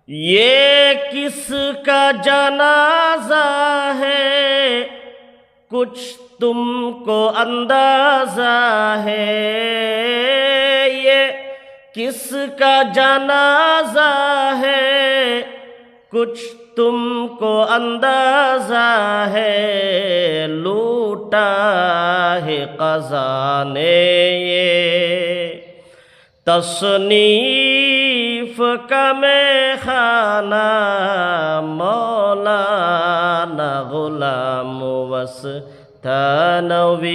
ये किसका जनाजा है, कुछ तुमको अंदाजा है। ये किसका जनाजा है, कुछ तुमको अंदाजा है। लूटा है क़ज़ा ने ये तसनीफ का में खाना। मौलाना गुलाम वस्तानवी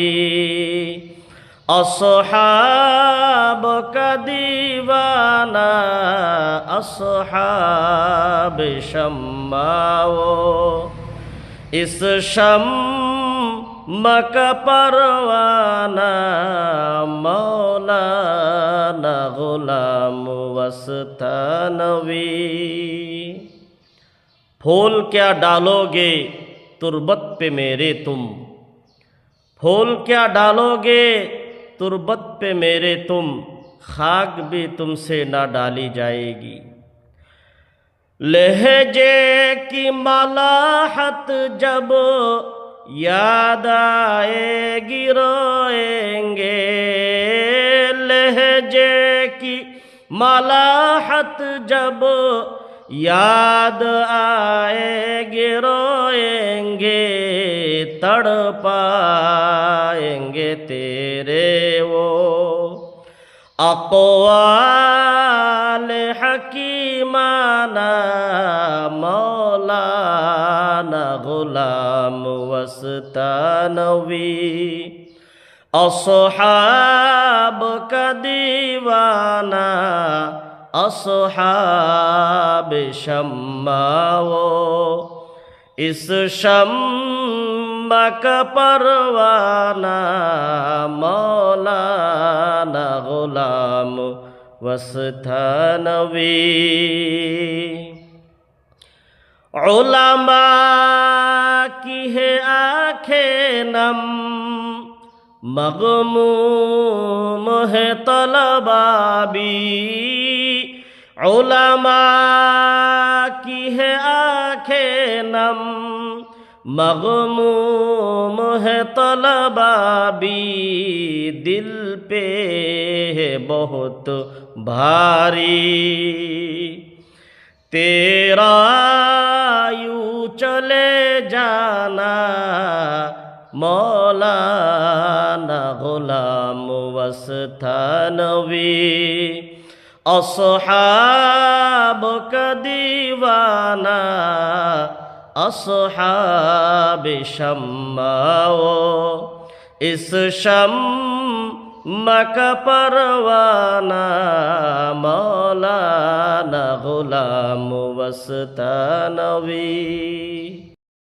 अस्हाब का दीवाना। अस्हाब शम्माओ इस शम्मा का परवाना। मौलाना गुलाम वस्तानवी। फूल क्या डालोगे तुरबत पे मेरे तुम, फूल क्या डालोगे तुरबत पे मेरे तुम। खाक भी तुमसे ना डाली जाएगी। लहजे की मलाहत जब याद आएगी रोएंगे। लहजे की मलाहत जब याद आएगी रोएंगे। तड़पाएंगे तेरे वो अक़वाल हकीमाना। मौलाना गुलाम वस्तानवी अस्हाब का दीवाना। अस्हाब शम्माओ इस शम्मा का परवाना। मौलाना गुलाम वस्तानवी। उलमा की है आँखें नम, मग़मूम है तलबा भी। उलमा की है आँखें नम, मग़मूम है तलबा भी। दिल पे है बहुत भारी तेरा यूं चले जाना। मौलाना गुलाम वस्तानवी अस्हाब का दीवाना। अस्हाब शम्माओ इस शम्मा का परवाना। मौलाना गुलाम वस्तानवी।